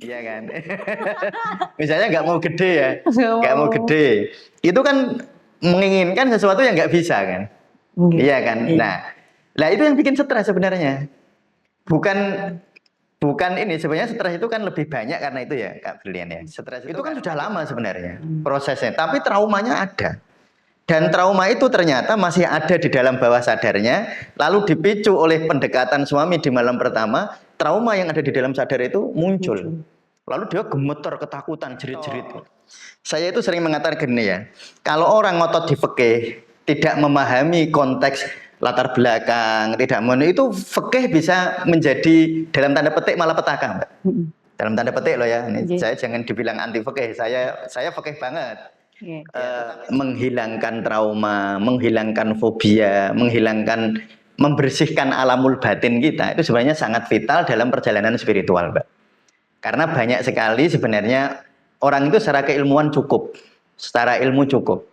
Iya kan? Misalnya nggak mau gede ya, Nggak nggak mau mau. gede. Itu kan menginginkan sesuatu yang nggak bisa kan? Iya kan? Iya. Nah itu yang bikin stres sebenarnya. Bukan bukan ini sebenarnya stres itu kan lebih banyak karena itu ya Kak Brilian ya. Stres itu kan sudah lama sebenarnya prosesnya, tapi traumanya ada. Dan trauma itu ternyata masih ada di dalam bawah sadarnya, lalu dipicu oleh pendekatan suami di malam pertama, trauma yang ada di dalam sadar itu muncul. Lalu dia gemeter, ketakutan, jerit-jerit. Saya itu sering mengatakan gini ya, kalau orang ngotot di fikih, tidak memahami konteks latar belakang, tidak itu fikih bisa menjadi dalam tanda petik malapetaka, Mbak. Dalam tanda petik loh ya, ini saya jangan dibilang anti fikih, saya fikih banget. Menghilangkan trauma, menghilangkan fobia, membersihkan alamul batin kita itu sebenarnya sangat vital dalam perjalanan spiritual, Mbak. Karena banyak sekali sebenarnya orang itu secara keilmuan cukup, secara ilmu cukup,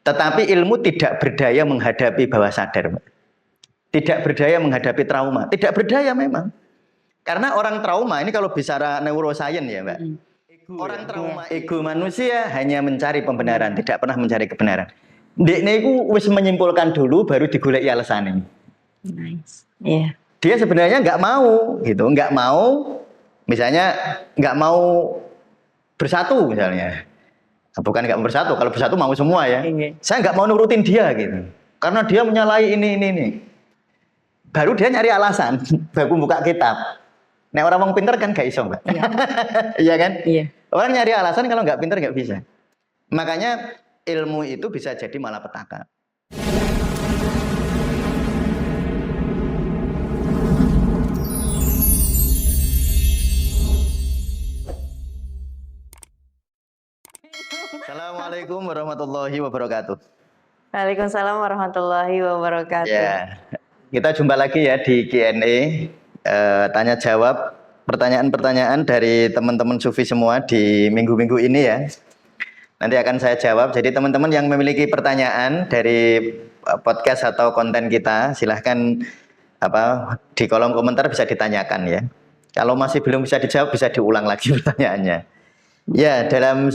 tetapi ilmu tidak berdaya menghadapi bawah sadar, Mbak. Tidak berdaya menghadapi trauma, tidak berdaya memang. Karena orang trauma ini kalau bicara neuroscience ya, Mbak. Orang trauma ego manusia hanya mencari pembenaran, tidak pernah mencari kebenaran. Dekne iku wis menyimpulkan dulu baru digoleki alasane. Nice. Iya. Dia sebenarnya nggak mau gitu, nggak mau misalnya nggak mau bersatu misalnya. Bukan nggak mau bersatu, kalau bersatu mau semua ya. Saya nggak mau nurutin dia gitu. Karena dia menyalahi ini. Baru dia nyari alasan, baru buka kitab. Nah orang pinter kan gak iso, Mbak. Iya. Iya kan? Iya. Orang nyari alasan kalau nggak pinter nggak bisa. Makanya ilmu itu bisa jadi malapetaka. Assalamualaikum warahmatullahi wabarakatuh. Waalaikumsalam warahmatullahi wabarakatuh. Ya, kita jumpa lagi ya di Q&A, tanya jawab pertanyaan-pertanyaan dari teman-teman sufi semua di minggu-minggu ini ya. Nanti akan saya jawab. Jadi teman-teman yang memiliki pertanyaan dari podcast atau konten kita, silahkan di kolom komentar bisa ditanyakan ya. Kalau masih belum bisa dijawab, bisa diulang lagi pertanyaannya. Ya, dalam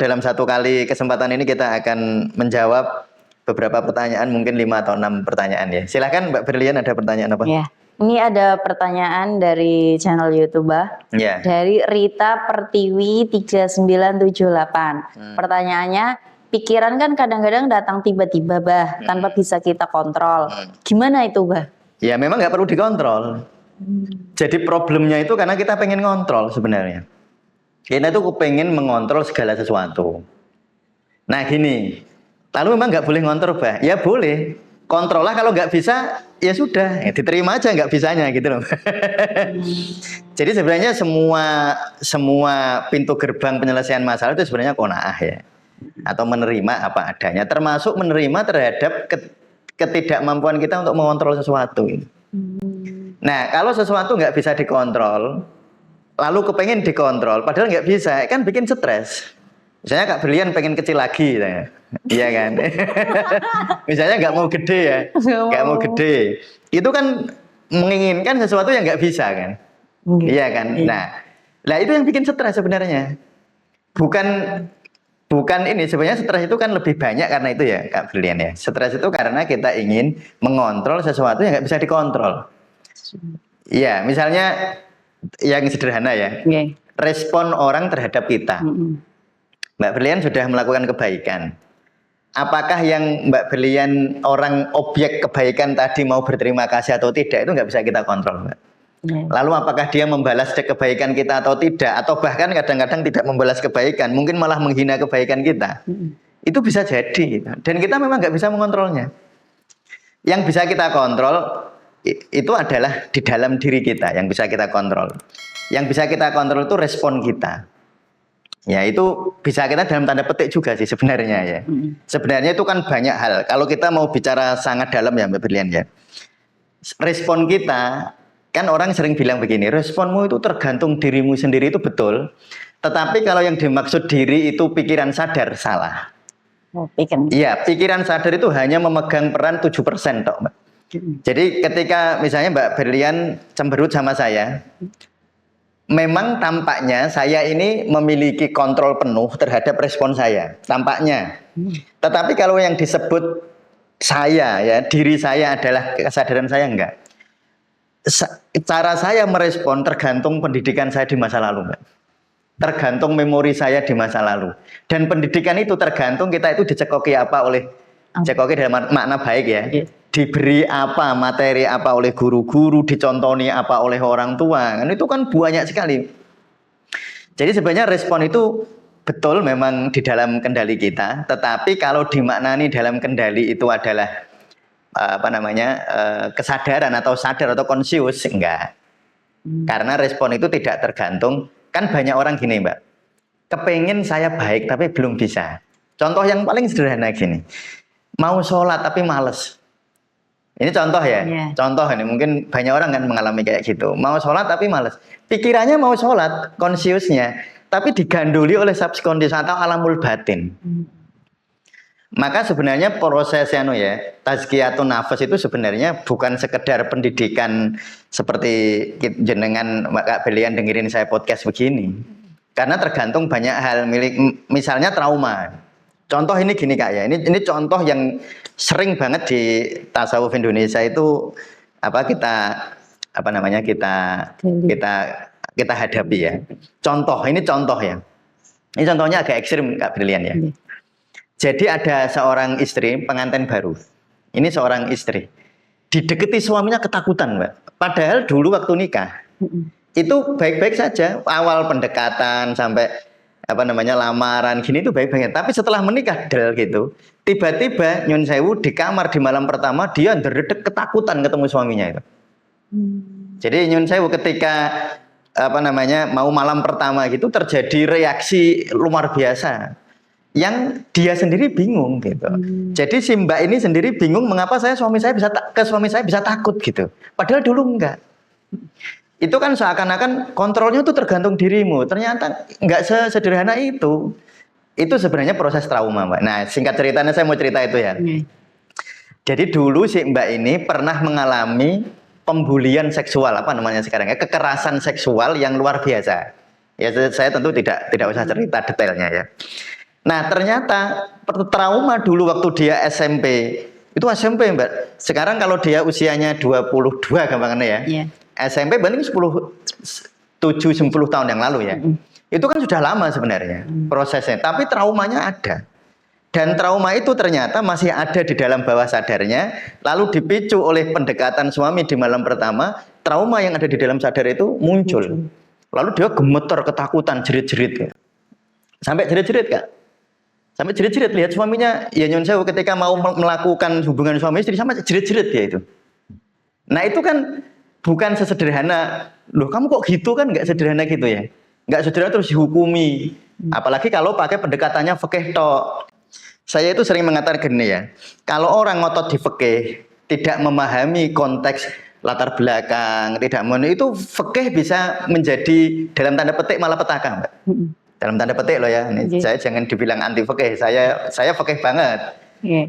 dalam satu kali kesempatan ini kita akan menjawab beberapa pertanyaan, mungkin 5 atau 6 pertanyaan ya. Silahkan Mbak Brilian, ada pertanyaan apa? Ya. Ini ada pertanyaan dari channel YouTube, ya. Dari Rita Pertiwi 3978. Pertanyaannya, pikiran kan kadang-kadang datang tiba-tiba, tanpa bisa kita kontrol. Gimana itu, Ya, memang nggak perlu dikontrol. Jadi problemnya itu karena kita pengen ngontrol sebenarnya. Kita itu pengen mengontrol segala sesuatu. Nah gini, lalu memang nggak boleh ngontrol, ya boleh. Kontrol lah, kalau nggak bisa ya sudah, ya diterima aja nggak bisanya gitu loh. Jadi sebenarnya semua pintu gerbang penyelesaian masalah itu sebenarnya qanaah ya, atau menerima apa adanya, termasuk menerima terhadap ketidakmampuan kita untuk mengontrol sesuatu. Nah kalau sesuatu nggak bisa dikontrol, lalu kepengen dikontrol, padahal nggak bisa, kan bikin stres. Misalnya Kak Brilian pengen kecil lagi, iya kan? Misalnya nggak mau gede ya, nggak mau gede, itu kan menginginkan sesuatu yang nggak bisa kan? Iya kan? Nah itu yang bikin stres sebenarnya. Bukan ini, sebenarnya stres itu kan lebih banyak karena itu ya Kak Brilian ya. Stres itu karena kita ingin mengontrol sesuatu yang nggak bisa dikontrol. Iya, misalnya yang sederhana ya, respon orang terhadap kita. Mbak Brilian sudah melakukan kebaikan. Apakah yang Mbak Brilian orang objek kebaikan tadi mau berterima kasih atau tidak, itu nggak bisa kita kontrol, Mbak. Lalu apakah dia membalas kebaikan kita atau tidak, atau bahkan kadang-kadang tidak membalas kebaikan, mungkin malah menghina kebaikan kita. Itu bisa jadi, dan kita memang nggak bisa mengontrolnya. Yang bisa kita kontrol itu adalah di dalam diri kita yang bisa kita kontrol. Yang bisa kita kontrol itu respon kita. Ya itu bisa kita dalam tanda petik juga sih sebenarnya ya. Sebenarnya itu kan banyak hal. Kalau kita mau bicara sangat dalam ya Mbak Brilian ya. Respon kita, kan orang sering bilang begini, responmu itu tergantung dirimu sendiri, itu betul. Tetapi kalau yang dimaksud diri itu pikiran sadar, salah. Iya, pikiran sadar itu hanya memegang peran 7% tok, Mbak. Jadi ketika misalnya Mbak Brilian cemberut sama saya, memang tampaknya saya ini memiliki kontrol penuh terhadap respon saya, tampaknya. Tetapi kalau yang disebut saya ya, diri saya adalah kesadaran saya enggak. Cara saya merespon tergantung pendidikan saya di masa lalu, Mbak. Tergantung memori saya di masa lalu. Dan pendidikan itu tergantung kita itu dicekoki apa oleh, cekoki dalam makna baik ya. Diberi apa, materi apa oleh guru-guru, dicontoni apa oleh orang tua. Kan itu kan banyak sekali. Jadi sebenarnya respon itu betul memang di dalam kendali kita, tetapi kalau dimaknani dalam kendali itu adalah kesadaran atau sadar atau konsius, enggak. Karena respon itu tidak tergantung. Kan banyak orang gini, Mbak, kepengen saya baik tapi belum bisa. Contoh yang paling sederhana gini, mau sholat tapi males. Ini contoh ya, contoh ini mungkin banyak orang kan mengalami kayak gitu. Mau sholat tapi males. Pikirannya mau sholat, konsiusnya, tapi diganduli oleh subconscious atau alamul batin. Maka sebenarnya prosesnya tazkiyatun nafas itu sebenarnya bukan sekedar pendidikan seperti jenengan Kak Belian dengerin saya podcast begini. Karena tergantung banyak hal, misalnya trauma. Contoh ini gini Kak ya, ini contoh yang sering banget di tasawuf Indonesia itu kita hadapi ya. Ini contoh ya. Ini contohnya agak ekstrim Kak Brilian ya. Jadi ada seorang istri pengantin baru. Ini seorang istri dideketi suaminya ketakutan, Mbak. Padahal dulu waktu nikah itu baik-baik saja, awal pendekatan sampai lamaran gini itu baik-baik. Tapi setelah menikah gitu, tiba-tiba nyun sewu di kamar di malam pertama dia ndredeg ketakutan ketemu suaminya itu. Jadi nyun sewu ketika mau malam pertama gitu terjadi reaksi luar biasa yang dia sendiri bingung gitu. Jadi si Mbak ini sendiri bingung mengapa suami saya bisa takut gitu. Padahal dulu enggak. Itu kan seakan-akan kontrolnya itu tergantung dirimu. Ternyata enggak sesederhana itu. Itu sebenarnya proses trauma, Mbak. Nah, singkat ceritanya saya mau cerita itu ya. Jadi dulu si Mbak ini pernah mengalami pembulian seksual, kekerasan seksual yang luar biasa. Ya saya tentu tidak usah cerita detailnya ya. Nah, ternyata trauma dulu waktu dia SMP. Itu SMP, Mbak. Sekarang kalau dia usianya 22 gampangannya ya. SMP berarti 7-10 tahun yang lalu ya. Itu kan sudah lama sebenarnya prosesnya, tapi traumanya ada. Dan trauma itu ternyata masih ada di dalam bawah sadarnya, lalu dipicu oleh pendekatan suami di malam pertama, trauma yang ada di dalam sadar itu muncul. Lalu dia gemeter, ketakutan, jerit-jerit. Sampai jerit-jerit, Kak. Sampai jerit-jerit lihat suaminya, ya nyun sewu ketika mau melakukan hubungan suami istri sama jerit-jerit dia itu. Nah, itu kan bukan sesederhana, loh kamu kok gitu kan, nggak sederhana gitu ya. Nggak sederhana terus dihukumi. Apalagi kalau pakai pendekatannya fikih tok. Saya itu sering mengatakan gini ya, kalau orang ngotot di fikih, tidak memahami konteks latar belakang, itu fikih bisa menjadi dalam tanda petik malapetaka, Mbak. Dalam tanda petik loh ya, ini saya jangan dibilang anti fikih, saya fikih banget.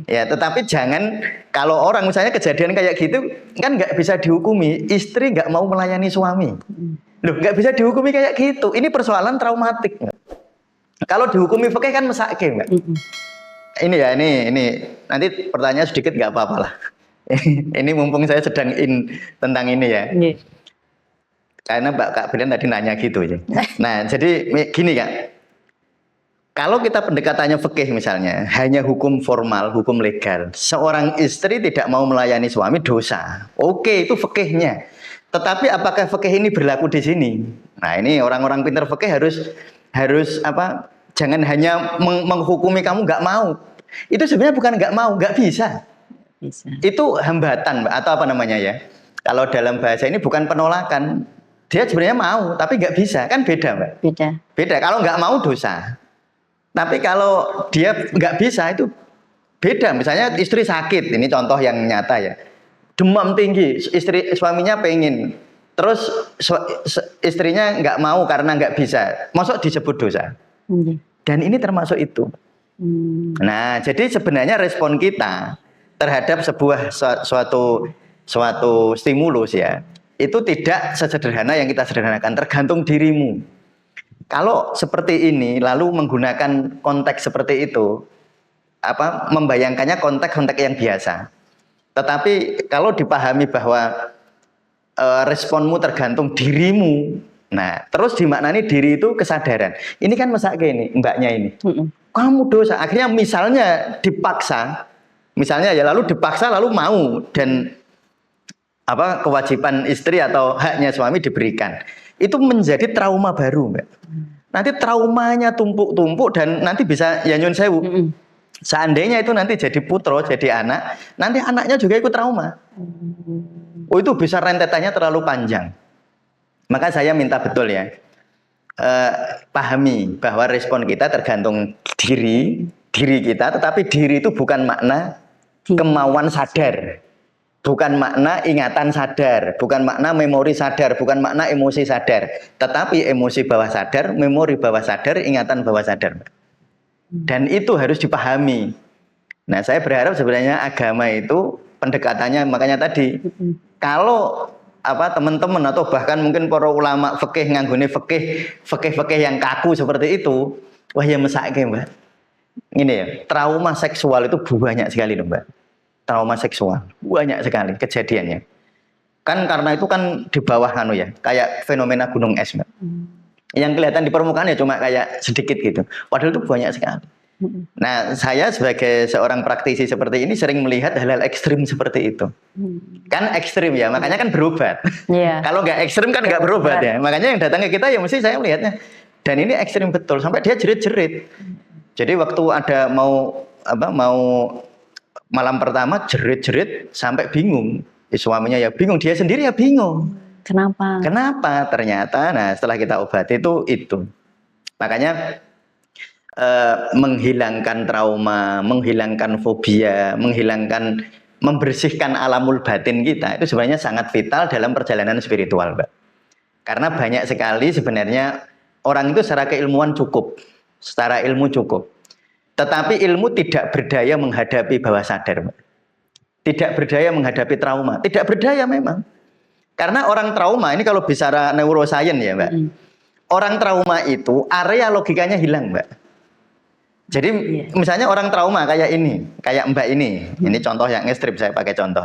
Ya, tetapi jangan kalau orang misalnya kejadian kayak gitu kan nggak bisa dihukumi, istri nggak mau melayani suami. Loh, nggak bisa dihukumi kayak gitu. Ini persoalan traumatik. Kalau dihukumi fikih kan mesake, Mbak. Ini ya, ini nanti pertanyaan sedikit nggak apa-apa lah. Ini mumpung saya sedang tentang ini ya. Karena Mbak Kak Belian tadi nanya gitu ya. Nah, jadi gini Kak. Kalau kita pendekatannya fikih misalnya, hanya hukum formal, hukum legal. Seorang istri tidak mau melayani suami dosa. Oke, itu fikihnya. Tetapi apakah fikih ini berlaku di sini? Nah, ini orang-orang pintar fikih harus jangan hanya menghukumi kamu nggak mau. Itu sebenarnya bukan nggak mau, nggak bisa. Itu hambatan atau ya. Kalau dalam bahasa ini bukan penolakan. Dia sebenarnya mau, tapi nggak bisa. Kan beda, Mbak. Beda. Kalau nggak mau dosa. Tapi kalau dia nggak bisa itu beda. Misalnya istri sakit, ini contoh yang nyata ya. Demam tinggi, suaminya pengen. Terus istrinya nggak mau karena nggak bisa. Masuk disebut dosa. Dan ini termasuk itu. Nah, jadi sebenarnya respon kita terhadap suatu stimulus ya, itu tidak sesederhana yang kita sederhanakan, tergantung dirimu. Kalau seperti ini lalu menggunakan konteks seperti itu, membayangkannya konteks-konteks yang biasa. Tetapi kalau dipahami bahwa responmu tergantung dirimu, nah terus dimaknani diri itu kesadaran. Ini kan mesake ini mbaknya ini. Kamu dosa, akhirnya misalnya dipaksa, misalnya ya lalu dipaksa lalu mau, dan kewajiban istri atau haknya suami diberikan, itu menjadi trauma baru, Mbak. Nanti traumanya tumpuk-tumpuk dan nanti bisa ya nyun sewu. Seandainya itu nanti jadi putra, jadi anak, nanti anaknya juga ikut trauma. Oh, itu bisa rentetannya terlalu panjang. Maka saya minta betul ya, pahami bahwa respon kita tergantung diri kita, tetapi diri itu bukan makna kemauan sadar, bukan makna ingatan sadar, bukan makna memori sadar, bukan makna emosi sadar, tetapi emosi bawah sadar, memori bawah sadar, ingatan bawah sadar. Dan itu harus dipahami. Nah, saya berharap sebenarnya agama itu pendekatannya, makanya tadi kalau teman-teman atau bahkan mungkin para ulama fikih nganggone fikih yang kaku seperti itu, wah ya mesake, Mbak. Ini ya, trauma seksual itu banyak sekali loh, Mbak. Trauma seksual banyak sekali kejadiannya. Kan karena itu kan di bawah kayak fenomena gunung es, Mbak. Yang kelihatan di permukaan ya cuma kayak sedikit gitu. Padahal itu banyak sekali. Nah, saya sebagai seorang praktisi seperti ini sering melihat hal-hal ekstrim seperti itu. Kan ekstrim ya, makanya kan berobat. Kalau nggak ekstrim kan nggak berobat ya. Makanya yang datang ke kita ya mesti saya melihatnya. Dan ini ekstrim betul, sampai dia jerit-jerit. Jadi waktu ada mau malam pertama jerit-jerit sampai bingung. Suaminya ya bingung, dia sendiri ya bingung. Kenapa? Ternyata, nah setelah kita obati itu. Makanya menghilangkan trauma, menghilangkan fobia, membersihkan alamul batin kita itu sebenarnya sangat vital dalam perjalanan spiritual, Mbak. Karena banyak sekali sebenarnya orang itu secara keilmuan cukup, secara ilmu cukup, tetapi ilmu tidak berdaya menghadapi bawah sadar, Mbak. Tidak berdaya menghadapi trauma, tidak berdaya memang. Karena orang trauma ini kalau bicara neuroscience ya, Mbak, orang trauma itu area logikanya hilang, Mbak. Jadi misalnya orang trauma kayak Mbak ini contoh yang ekstrim, saya pakai contoh.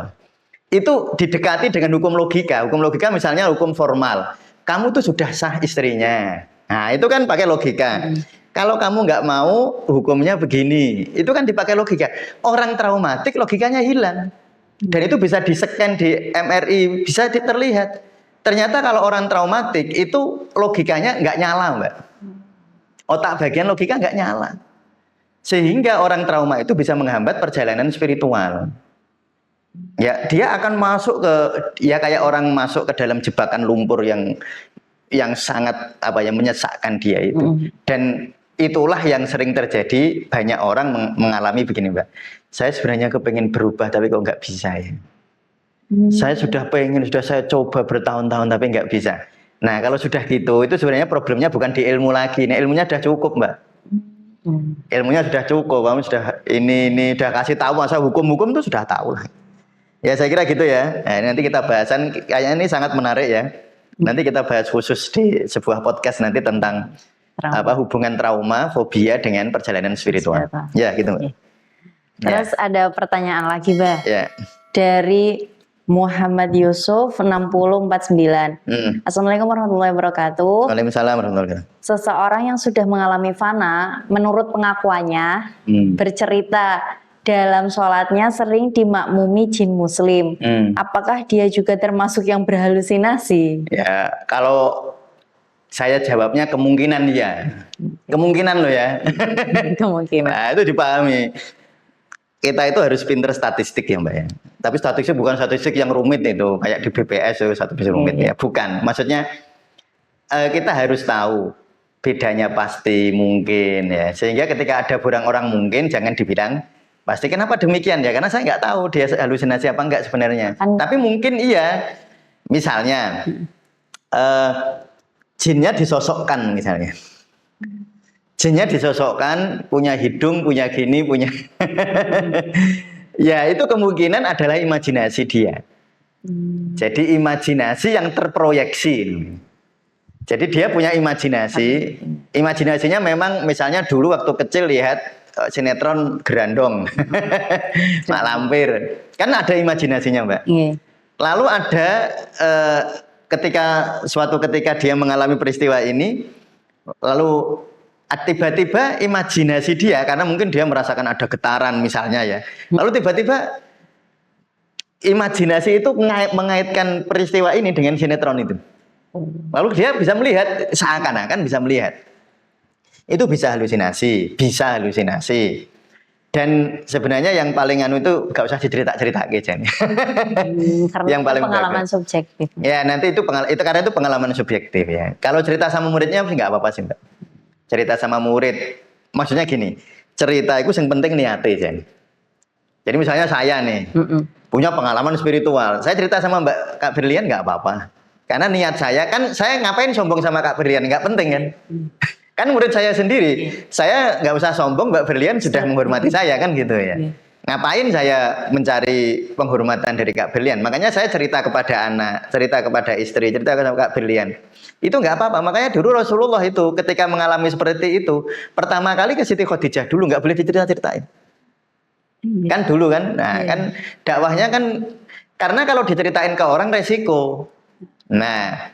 Itu didekati dengan hukum logika misalnya hukum formal. Kamu tuh sudah sah istrinya. Nah itu kan pakai logika. Kalau kamu nggak mau hukumnya begini, itu kan dipakai logika. Orang traumatik logikanya hilang. Dan itu bisa di-scan di MRI, bisa terlihat. Ternyata kalau orang traumatik itu logikanya nggak nyala, Mbak. Otak bagian logika nggak nyala. Sehingga orang trauma itu bisa menghambat perjalanan spiritual. Ya, dia akan masuk kayak orang masuk ke dalam jebakan lumpur yang sangat menyesakkan dia itu. Dan itulah yang sering terjadi, banyak orang mengalami begini, Mbak. Saya sebenarnya kepengen berubah tapi kok nggak bisa ya. Saya sudah saya coba bertahun-tahun tapi nggak bisa. Nah, kalau sudah gitu, itu sebenarnya problemnya bukan di ilmu lagi. Nah, ilmunya sudah cukup, Mbak. Ilmunya sudah cukup, kamu sudah ini udah kasih tahu, masa hukum itu sudah tahu lah. Ya saya kira gitu ya. Nah, nanti kita bahasan, kayaknya ini sangat menarik ya. Nanti kita bahas khusus di sebuah podcast nanti tentang hubungan trauma, fobia dengan perjalanan spiritual. Ya gitu. Terus ada pertanyaan lagi, Mbak. Ya. Dari Muhammad Yusuf 6049. Assalamualaikum warahmatullahi wabarakatuh. Waalaikumsalam warahmatullahi wabarakatuh. Seseorang yang sudah mengalami fana, menurut pengakuannya, bercerita dalam sholatnya sering dimakmumi jin muslim. Apakah dia juga termasuk yang berhalusinasi? Ya, kalau saya jawabnya kemungkinan ya. Kemungkinan loh ya. Kemungkinan. Nah, itu dipahami. Kita itu harus pinter statistik ya, Mbak ya. Tapi statistik bukan statistik yang rumit itu, kayak di BPS itu statistik rumit ya. Bukan. Maksudnya kita harus tahu bedanya pasti mungkin ya. Sehingga ketika ada orang mungkin jangan dibilang pasti. Kenapa demikian ya? Karena saya nggak tahu dia halusinasi apa enggak sebenarnya. Tapi mungkin iya. Misalnya jinnya disosokkan misalnya. Jinnya disosokkan, punya hidung, punya gini, punya... Ya itu kemungkinan adalah imajinasi dia. Jadi imajinasi yang terproyeksi. Jadi dia punya imajinasi. Imajinasinya memang misalnya dulu waktu kecil lihat sinetron Gerandong, Mak Lampir. Kan ada imajinasinya, Mbak. Lalu ada suatu ketika dia mengalami peristiwa ini, lalu tiba-tiba imajinasi dia, karena mungkin dia merasakan ada getaran misalnya ya. Lalu tiba-tiba imajinasi itu mengaitkan peristiwa ini dengan sinetron itu. Lalu dia bisa melihat, seakan-akan bisa melihat. Itu bisa halusinasi. Dan sebenarnya yang paling itu gak usah dicerita-cerita aja. Karena yang paling pengalaman subjektif. Ya nanti itu karena itu pengalaman subjektif ya. Kalau cerita sama muridnya nggak apa-apa sih, Mbak. Cerita sama murid, maksudnya gini, cerita itu yang penting niatnya, Jen. Jadi misalnya saya nih punya pengalaman spiritual, saya cerita sama Mbak Kak Berlian nggak apa-apa. Karena niat saya kan, saya ngapain sombong sama Kak Berlian, nggak penting kan? Kan murid saya sendiri, saya nggak usah sombong, Mbak Berlian sudah menghormati saya kan gitu ya. Ngapain saya mencari penghormatan dari Kak Berlian? Makanya saya cerita kepada anak, cerita kepada istri, cerita kepada Kak Berlian. Itu nggak apa-apa. Makanya dulu Rasulullah itu ketika mengalami seperti itu, pertama kali ke Siti Khadijah dulu, nggak boleh dicerita-ceritain. Kan dulu kan, nah kan dakwahnya kan, karena kalau diceritain ke orang resiko. Nah,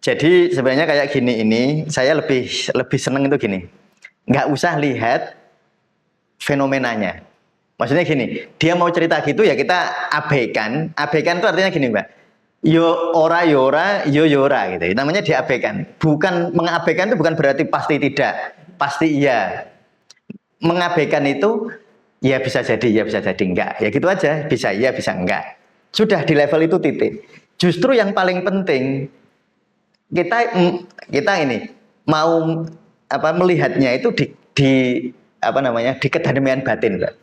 jadi sebenarnya kayak gini ini, saya lebih seneng itu gini, nggak usah lihat fenomenanya. Maksudnya gini, dia mau cerita gitu ya kita abaikan. Abaikan itu artinya gini, Mbak. Yo ora yora, yo yora gitu. Namanya diabaikan. Bukan mengabaikan itu bukan berarti pasti tidak, pasti iya. Mengabaikan itu ya bisa jadi, ya bisa jadi enggak. Ya gitu aja, bisa iya, bisa enggak. Sudah di level itu titik. Justru yang paling penting kita ini mau melihatnya itu di kedademean batin, Mbak.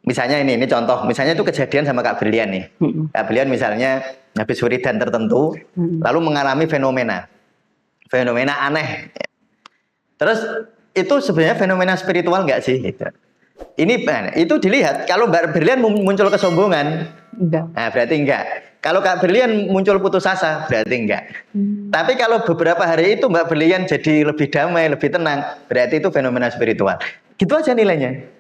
Misalnya ini contoh, misalnya itu kejadian sama Kak Berlian nih. Kak Berlian misalnya habis wiridan tertentu, lalu mengalami fenomena aneh. Terus itu sebenarnya fenomena spiritual nggak sih? Gitu. Itu dilihat. Kalau Mbak Berlian muncul kesombongan, nah berarti enggak. Kalau Kak Berlian muncul putus asa, berarti enggak. Tapi kalau beberapa hari itu Mbak Berlian jadi lebih damai, lebih tenang, berarti itu fenomena spiritual. Gitu aja nilainya.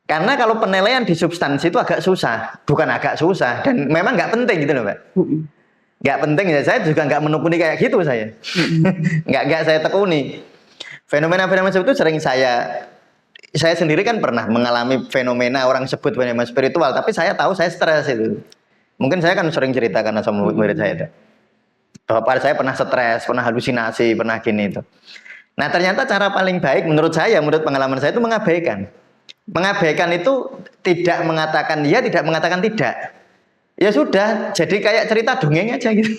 Karena kalau penilaian di substansi itu agak susah, bukan agak susah, dan memang nggak penting gitu loh, Mbak. Nggak penting ya, saya juga nggak menekuni kayak gitu saya. nggak saya tekuni. Fenomena-fenomena itu sering saya sendiri kan pernah mengalami fenomena orang sebut fenomena spiritual, tapi saya tahu saya stres itu. Mungkin saya kan sering cerita karena sama murid saya itu. Bahwa saya pernah stres, pernah halusinasi, pernah gini itu. Nah ternyata cara paling baik menurut saya, menurut pengalaman saya itu mengabaikan. Mengabaikan itu tidak mengatakan iya, tidak mengatakan tidak. Ya sudah, jadi kayak cerita dongeng aja gitu.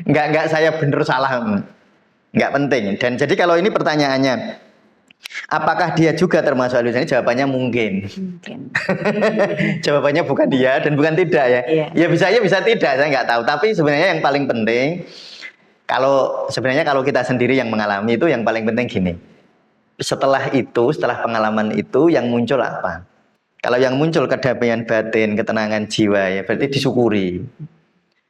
Enggak saya bener salah. Enggak penting. Dan jadi kalau ini pertanyaannya, apakah dia juga termasuk halusinasi? Jawabannya mungkin. Jawabannya bukan dia dan bukan tidak ya. Ya bisa ya bisa tidak, saya nggak tahu. Tapi sebenarnya yang paling penting, sebenarnya kalau kita sendiri yang mengalami itu yang paling penting gini. Setelah pengalaman itu yang muncul apa? Kalau yang muncul kedamaian batin, ketenangan jiwa ya berarti disyukuri.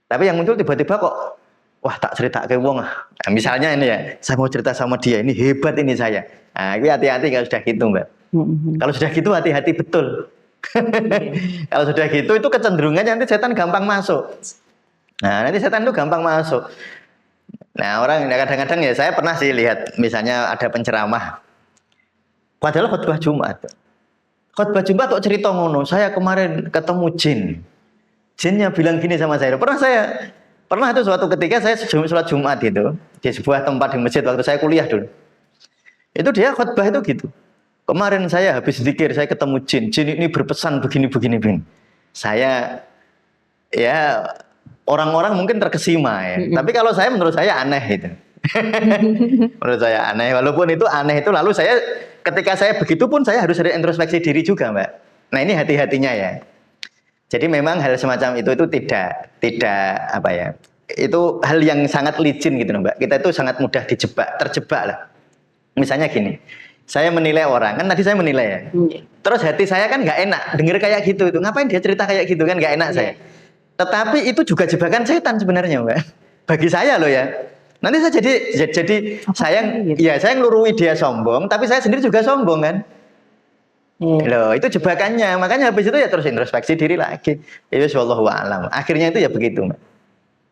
Tapi yang muncul tiba-tiba kok, wah tak cerita ke wong. Nah, misalnya ini ya, saya mau cerita sama dia, ini hebat ini saya. Nah, ini hati-hati kalau sudah gitu, Mbak. Kalau sudah gitu hati-hati betul. Kalau sudah gitu itu kecenderungannya nanti setan gampang masuk. Nah, nanti setan itu gampang masuk. Nah, orang kadang-kadang ya saya pernah sih lihat misalnya ada penceramah. Padahal khutbah Jumat. Khutbah Jumat kok cerita ngono. Saya kemarin ketemu jin. Jinnya bilang gini sama saya. Pernah itu suatu ketika saya sholat Jumat itu di sebuah tempat di masjid waktu saya kuliah dulu. Itu dia khutbah itu gitu. Kemarin saya habis zikir, saya ketemu jin. Jin ini berpesan begini. Saya ya orang-orang mungkin terkesima ya. Tapi kalau menurut saya aneh itu. Menurut saya aneh. Walaupun itu aneh itu lalu ketika saya begitu pun saya harus ada introspeksi diri juga, Mbak. Nah ini hati-hatinya ya. Jadi memang hal semacam itu tidak apa ya. Itu hal yang sangat licin gitu Mbak. Kita itu sangat mudah terjebak lah. Misalnya gini, saya menilai orang, kan tadi saya menilai ya. Terus hati saya kan nggak enak denger kayak gitu itu. Ngapain dia cerita kayak gitu kan nggak enak saya. Tetapi itu juga jebakan setan sebenarnya, Mbak. Bagi saya loh ya. Nanti saya jadi saya gitu? ya saya ngelurui dia sombong, tapi saya sendiri juga sombong kan. Loh, itu jebakannya. Makanya habis itu ya terus introspeksi diri lagi. Ya wallahu a'lam. Akhirnya itu ya begitu, Mbak.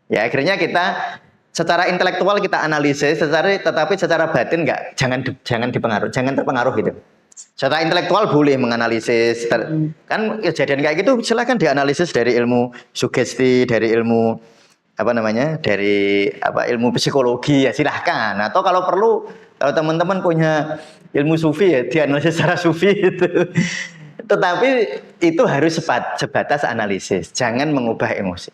Ya akhirnya kita secara intelektual kita analisis, tetapi secara batin jangan terpengaruh gitu. Secara intelektual boleh menganalisis, kan kejadian kayak gitu silakan dianalisis dari ilmu sugesti, dari ilmu dari ilmu psikologi ya silahkan. Atau kalau perlu, kalau teman-teman punya ilmu sufi ya dianalisis secara sufi itu. Tetapi itu harus sebatas analisis, jangan mengubah emosi.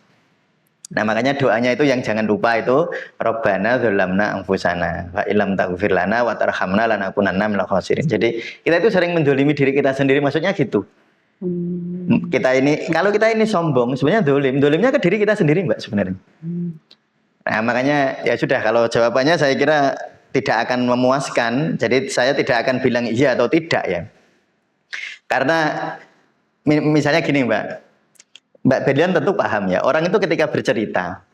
Nah makanya doanya itu yang jangan lupa itu Rabbana dzalamna anfusana wa illam taghfir lana wa tarhamna lanakunanna minal khasirin. Jadi kita itu sering mendolimi diri kita sendiri, maksudnya gitu. Kalau kita ini sombong sebenarnya dolimnya ke diri kita sendiri, Mbak, sebenarnya. Nah makanya ya sudah, kalau jawabannya saya kira tidak akan memuaskan. Jadi saya tidak akan bilang iya atau tidak ya. Karena misalnya gini, Mbak Berlian tentu paham ya, orang itu ketika bercerita,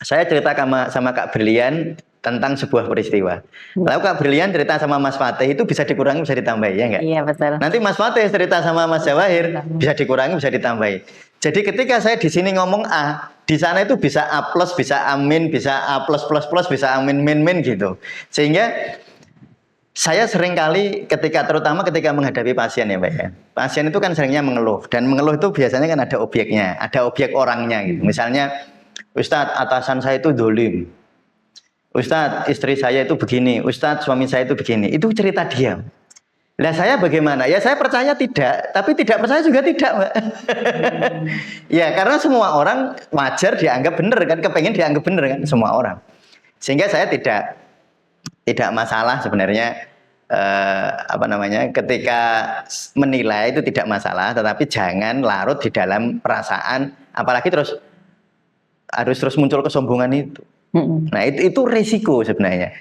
saya cerita sama Kak Berlian tentang sebuah peristiwa. Lalu Kak Berlian cerita sama Mas Fatih, itu bisa dikurangi, bisa ditambahi, ya enggak? Iya betul. Nanti Mas Fatih cerita sama Mas Jawahir, bisa dikurangi, bisa ditambahi. Jadi ketika saya di sini ngomong A, di sana itu bisa A plus, bisa amin, bisa A plus plus plus, bisa amin min min gitu. Sehingga saya sering kali terutama ketika menghadapi pasien ya Mbak ya. Pasien itu kan seringnya mengeluh, dan mengeluh itu biasanya kan ada objeknya, ada objek orangnya gitu. Misalnya, Ustadz atasan saya itu dolim, Ustadz istri saya itu begini, Ustadz suami saya itu begini. Itu cerita dia. Nah saya bagaimana? Ya saya percaya tidak, tapi tidak percaya juga tidak, Mbak. Ya karena semua orang wajar dianggap benar kan, kepengen dianggap benar kan semua orang. Sehingga saya tidak masalah sebenarnya ketika menilai itu tidak masalah, tetapi jangan larut di dalam perasaan, apalagi harus terus muncul kesombongan itu. Nah itu resiko sebenarnya.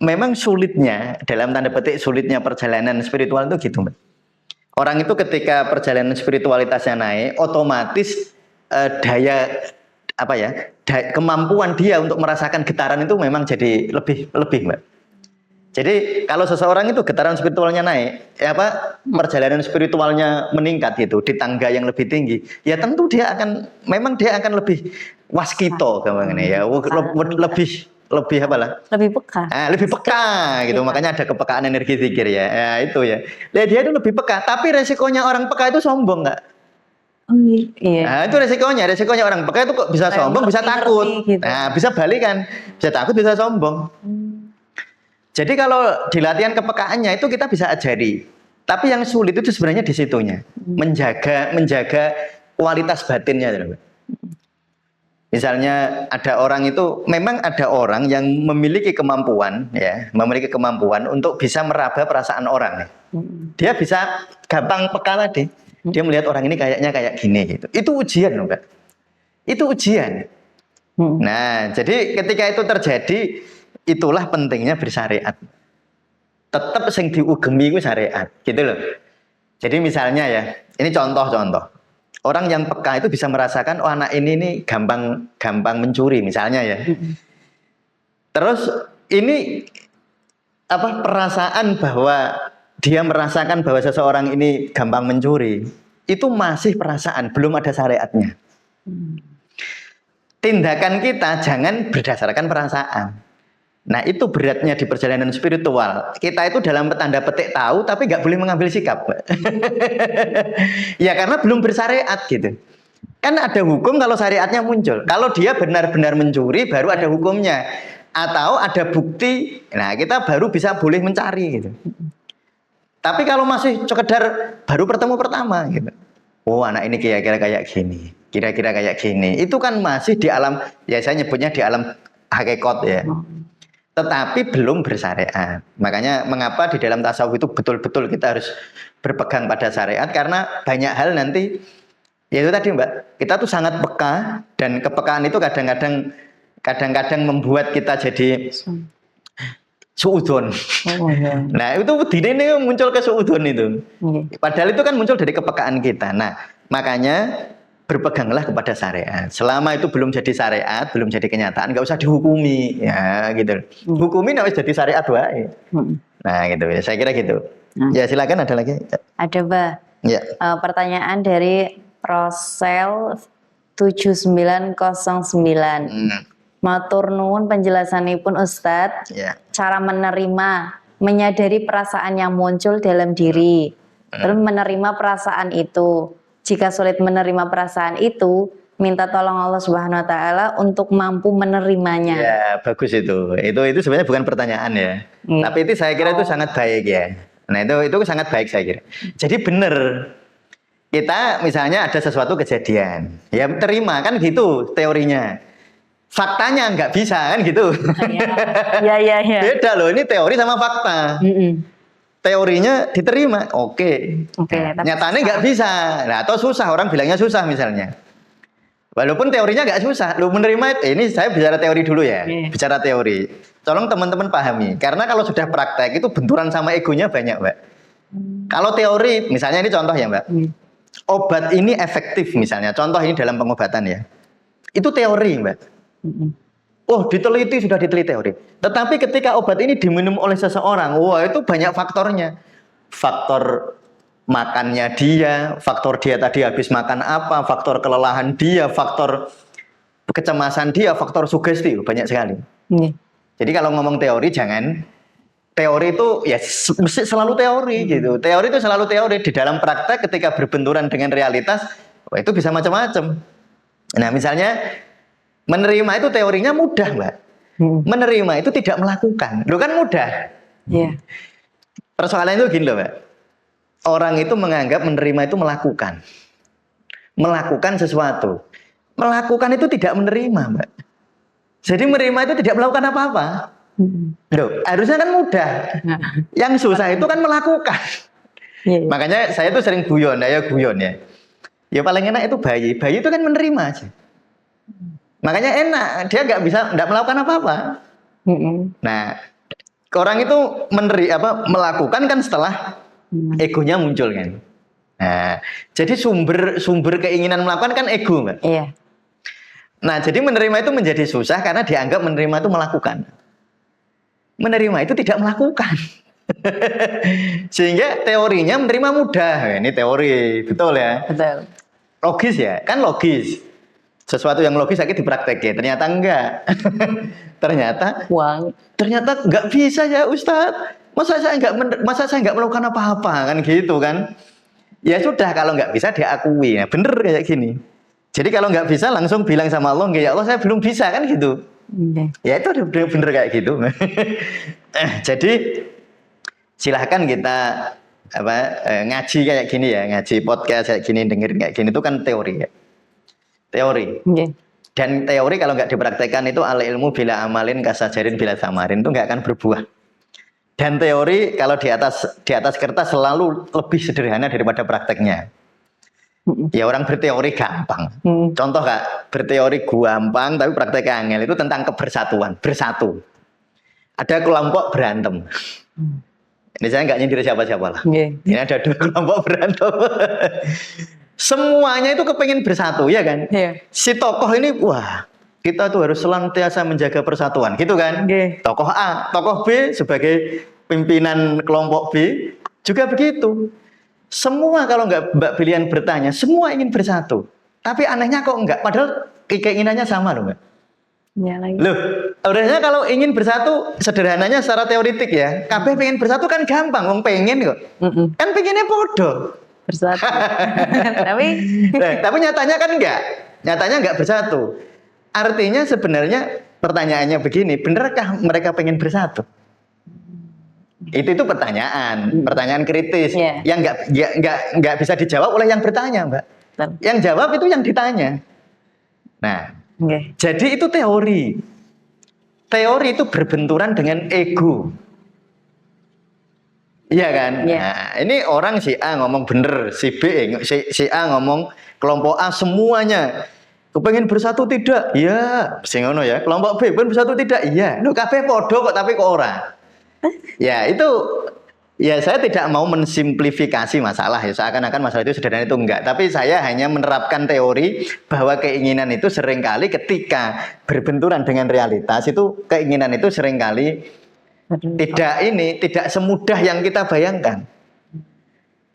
Memang sulitnya, dalam tanda petik sulitnya perjalanan spiritual itu gitu, Mbak. Orang itu ketika perjalanan spiritualitasnya naik, otomatis kemampuan dia untuk merasakan getaran itu memang jadi lebih, Mbak. Jadi kalau seseorang itu getaran spiritualnya naik, perjalanan spiritualnya meningkat gitu di tangga yang lebih tinggi, ya tentu dia akan lebih waskito ya, lebih peka. Lebih peka gitu. Makanya ada kepekaan energi zikir ya. Ya itu ya. Dia itu lebih peka, tapi resikonya orang peka itu sombong enggak? Iya. Nah, itu resikonya orang peka itu kok bisa sombong, bisa takut. Gitu. Nah, bisa balikan. Bisa takut, bisa sombong. Jadi kalau di latihan kepekaannya itu kita bisa ajari. Tapi yang sulit itu sebenarnya di situnya. Menjaga kualitas batinnya. Misalnya memang ada orang yang memiliki kemampuan untuk bisa meraba perasaan orang. Dia bisa gampang peka tadi. Dia melihat orang ini kayaknya kayak gini gitu. Itu ujian loh, Mbak. Itu ujian. Nah, jadi ketika itu terjadi, itulah pentingnya bersyariat. Tetap sing diugemi ku syariat, gitu loh. Jadi misalnya ya, ini contoh. Orang yang peka itu bisa merasakan, oh anak ini gampang mencuri misalnya ya. Terus ini perasaan bahwa dia merasakan bahwa seseorang ini gampang mencuri, itu masih perasaan, belum ada syariatnya. Tindakan kita jangan berdasarkan perasaan. Nah itu beratnya di perjalanan spiritual. Kita itu dalam tanda petik tahu, tapi nggak boleh mengambil sikap. Ya karena belum bersyariat gitu. Kan ada hukum kalau syariatnya muncul. Kalau dia benar-benar mencuri, baru ada hukumnya. Atau ada bukti, nah kita baru bisa boleh mencari gitu. Tapi kalau masih sekedar baru pertemu pertama gitu. Oh anak ini kira-kira kayak gini. Itu kan masih di alam, ya saya nyebutnya di alam hakikat ya. Tetapi belum bersyariat. Makanya mengapa di dalam tasawuf itu betul-betul kita harus berpegang pada syariat, karena banyak hal nanti, yaitu tadi Mbak, kita tuh sangat peka, dan kepekaan itu kadang-kadang membuat kita jadi suudon. Oh, iya. Nah, itu ini muncul ke suudon itu. Padahal itu kan muncul dari kepekaan kita. Nah, makanya berpeganglah kepada syariat. Selama itu belum jadi syariat, belum jadi kenyataan, nggak usah dihukumi, ya gitu. Hukumi nggak jadi syariat wae. Nah, gitu ya. Saya kira gitu. Ya, silakan ada lagi. Ada, Mbak. Ya. Pertanyaan dari Rosel 7909. Matur nuwun penjelasanipun Ustadz. Ya. Cara menyadari perasaan yang muncul dalam diri, terus menerima perasaan itu. Jika sulit menerima perasaan itu, minta tolong Allah Subhanahu Wa Taala untuk mampu menerimanya. Ya, bagus itu. Itu sebenarnya bukan pertanyaan ya. Tapi itu saya kira itu sangat baik ya. Nah, itu sangat baik saya kira. Jadi benar. Kita misalnya ada sesuatu kejadian, ya terima kan gitu teorinya. Faktanya nggak bisa kan gitu. Ya. Beda loh, ini teori sama fakta. Teorinya diterima, oke. Nyatanya nggak bisa. Nah, atau susah, orang bilangnya susah misalnya. Walaupun teorinya nggak susah, lu menerima ini saya bicara teori dulu ya, bicara teori. Tolong teman-teman pahami, karena kalau sudah praktek itu benturan sama egonya banyak, Mbak. Kalau teori, misalnya ini contoh ya, Mbak. Obat ini efektif misalnya, contoh ini dalam pengobatan ya. Itu teori, Mbak. Oh, sudah diteliti teori. Tetapi ketika obat ini diminum oleh seseorang, wah itu banyak faktornya. Faktor makannya dia, faktor dia tadi habis makan apa, faktor kelelahan dia, faktor kecemasan dia, faktor sugesti, banyak sekali. Jadi kalau ngomong teori teori itu ya mesti selalu teori gitu. Teori itu selalu teori. Di dalam praktek ketika berbenturan dengan realitas, wah itu bisa macam-macam. Nah, misalnya menerima itu teorinya mudah, Mbak. Menerima itu tidak melakukan. Loh kan mudah. Persoalannya itu gini loh, Mbak. Orang itu menganggap menerima itu melakukan. Melakukan sesuatu. Melakukan itu tidak menerima, Mbak. Jadi menerima itu tidak melakukan apa-apa. Loh, harusnya kan mudah. Yang susah itu kan melakukan. Makanya saya tuh sering guyon ya. Ya paling enak itu bayi. Bayi itu kan menerima aja. Makanya enak, dia nggak melakukan apa-apa. Nah, orang itu melakukan kan setelah egonya muncul kan. Nah, jadi sumber keinginan melakukan kan ego, Mbak. Iya. Nah, jadi menerima itu menjadi susah karena dianggap menerima itu melakukan. Menerima itu tidak melakukan. Sehingga teorinya menerima mudah. Ini teori, betul ya? Betul. Logis ya, kan logis. Sesuatu yang logis akhirnya dipraktekin, ternyata enggak. ternyata enggak bisa ya Ustadz. Masa saya enggak melakukan apa-apa kan gitu kan? Ya sudah, kalau enggak bisa diakui. Nah, bener kayak gini. Jadi kalau enggak bisa langsung bilang sama Allah, ya Allah saya belum bisa kan gitu. Ya itu bener kayak gitu. Jadi silahkan kita ngaji kayak gini ya, ngaji podcast kayak gini, dengerin kayak gini itu kan teori ya. Teori. Dan teori kalau nggak dipraktekkan itu al ilmu bila amalin kasajarin bila samarin, itu nggak akan berbuah. Dan teori kalau di atas kertas selalu lebih sederhana daripada prakteknya. Ya orang berteori gampang. Contoh Kak, berteori gampang tapi prakteknya angel, itu tentang kebersatuan, bersatu. Ada kelompok berantem. Ini saya nggak nyindir siapa-siapa lah. Ini ada 2 kelompok berantem. Semuanya itu kepengen bersatu, ya kan? Si tokoh ini, wah, kita tuh harus senantiasa menjaga persatuan, gitu kan? Tokoh A, tokoh B sebagai pimpinan kelompok B juga begitu. Semua kalau Mbak Bilian bertanya, semua ingin bersatu. Tapi anehnya kok enggak, padahal keinginannya sama loh, Mbak. Loh, sebenarnya kalau ingin bersatu, sederhananya secara teoritik ya, kabeh pengen bersatu kan gampang, wong pengen kok. Kan pengennya bodoh. Bersatu. Tapi nyatanya kan enggak bersatu. Artinya sebenarnya pertanyaannya begini, benarkah mereka pengen bersatu? Itu pertanyaan kritis yang enggak bisa dijawab oleh yang bertanya, Mbak. Yang jawab itu yang ditanya. Nah, jadi itu teori. Teori itu berbenturan dengan ego. Iya kan? Nah, ini orang si A ngomong bener, si A ngomong kelompok A semuanya kepengen bersatu tidak? Iya, sing ngono ya. Kelompok B pengen bersatu tidak? Iya. Lho kabeh padha kok tapi kok ora. Ya itu, ya saya tidak mau mensimplifikasi masalah ya, seakan-akan masalah itu sederhana, itu enggak. Tapi saya hanya menerapkan teori bahwa keinginan itu seringkali ketika berbenturan dengan realitas itu, keinginan itu seringkali tidak semudah yang kita bayangkan.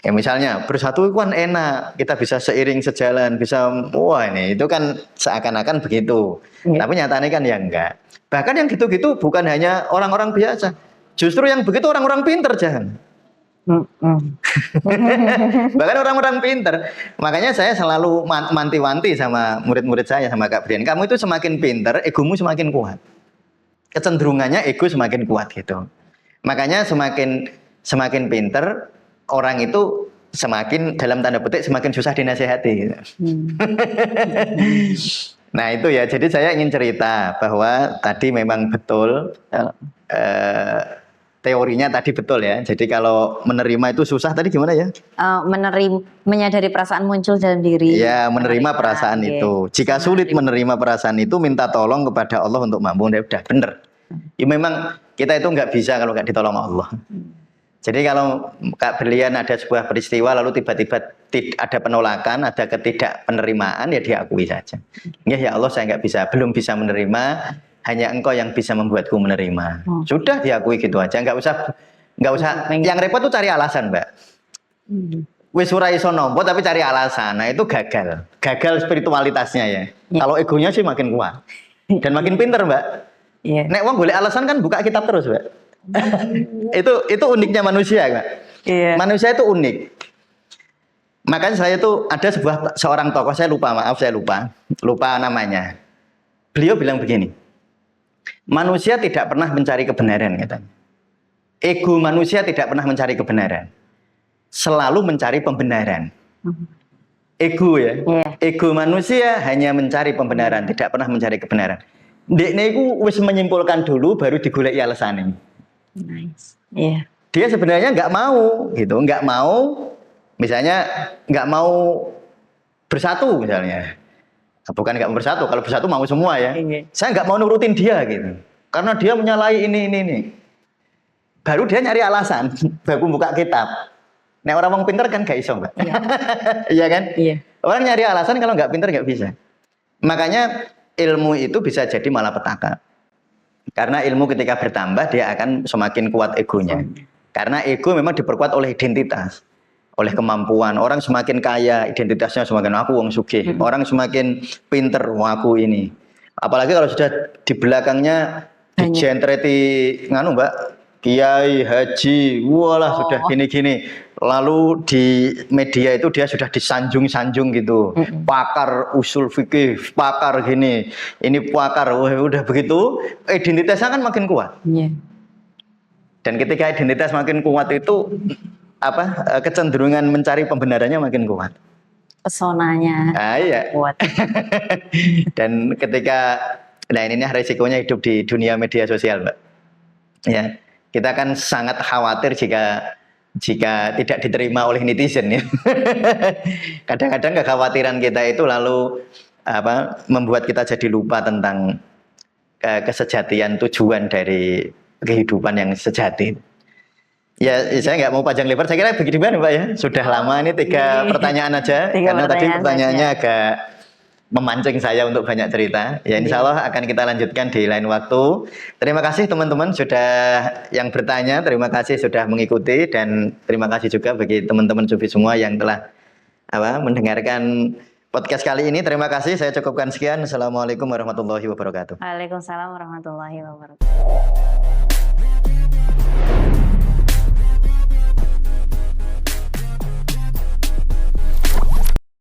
Ya misalnya bersatu itu kan enak, kita bisa seiring sejalan, bisa wah ini itu kan seakan-akan begitu. Tapi nyatanya kan ya enggak. Bahkan yang gitu-gitu bukan hanya orang-orang biasa. Justru yang begitu orang-orang pinter, jangan. Bahkan orang-orang pinter. Makanya saya selalu manti-wanti sama murid-murid saya, sama Kak Brian. Kamu itu semakin pinter, egomu semakin kuat. Kecenderungannya ego semakin kuat gitu. Makanya semakin pinter, orang itu semakin dalam tanda petik semakin susah dinasehati. Gitu. Nah itu ya. Jadi saya ingin cerita bahwa tadi memang betul. Teorinya tadi betul ya. Jadi kalau menerima itu susah tadi gimana ya? Menyadari perasaan muncul dalam diri. Ya, menerima perasaan itu. Jika sulit menerima perasaan itu, minta tolong kepada Allah untuk mampu. Udah bener. Ya, memang kita itu nggak bisa kalau nggak ditolong Allah. Jadi kalau Kak Berlian ada sebuah peristiwa lalu tiba-tiba ada penolakan, ada ketidakpenerimaan, ya diakui saja. Ya Allah saya nggak bisa, belum bisa menerima. Hanya engkau yang bisa membuatku menerima. Sudah diakui gitu aja, nggak usah. Yang repot tuh cari alasan, Mbak. Wis ora iso nampa tapi cari alasan. Nah itu gagal spiritualitasnya ya. Kalau egonya sih makin kuat dan makin pinter, Mbak. Nek wong golek alasan kan buka kitab terus, Mbak. itu uniknya manusia, Mbak. Manusia itu unik. Makanya saya tuh ada seorang tokoh, saya lupa namanya. Beliau bilang begini. Manusia tidak pernah mencari kebenaran, katanya. Ego manusia tidak pernah mencari kebenaran. Selalu mencari pembenaran. Ego ya. Ego manusia hanya mencari pembenaran, tidak pernah mencari kebenaran. Dekne iku wis menyimpulkan dulu baru digoleki alasane. Nice. Dia sebenarnya nggak mau gitu, nggak mau misalnya nggak mau bersatu misalnya. Bukan nggak mau bersatu, kalau bersatu mau semua ya. Saya nggak mau nurutin dia gitu, karena dia menyalahi ini. Baru dia nyari alasan, baru buka kitab. Nah orang pinter kan gak iso, Mbak. Iya kan? Orang nyari alasan kalau nggak pinter nggak bisa. Makanya ilmu itu bisa jadi malapetaka. Karena ilmu ketika bertambah dia akan semakin kuat egonya. Karena ego memang diperkuat oleh identitas. Oleh kemampuan. Orang semakin kaya, identitasnya semakin aku wong sugih. Orang semakin pinter, aku ini. Apalagi kalau sudah di belakangnya dijentreti nganu, Mbak, kiai, haji, walah sudah gini-gini. Lalu di media itu dia sudah disanjung-sanjung gitu. Pakar usul fikih, pakar gini. Ini pakar, udah begitu, identitasnya kan makin kuat. Dan ketika identitas makin kuat itu kecenderungan mencari pembenarannya makin kuat. Pesonanya kuat. Dan ketika ini resikonya hidup di dunia media sosial, Mbak. Ya, kita kan sangat khawatir jika tidak diterima oleh netizen ya. Kadang-kadang kekhawatiran kita itu lalu membuat kita jadi lupa tentang kesejatian tujuan dari kehidupan yang sejati. Ya, saya nggak mau panjang lebar. Saya kira begitu kan, Mbak ya. Sudah lama ini 3 pertanyaan aja. Karena tadi pertanyaannya agak memancing saya untuk banyak cerita. Ya, insya Allah akan kita lanjutkan di lain waktu. Terima kasih teman-teman sudah yang bertanya. Terima kasih sudah mengikuti dan terima kasih juga bagi teman-teman Sufi semua yang telah mendengarkan podcast kali ini. Terima kasih. Saya cukupkan sekian. Assalamualaikum warahmatullahi wabarakatuh. Waalaikumsalam warahmatullahi wabarakatuh.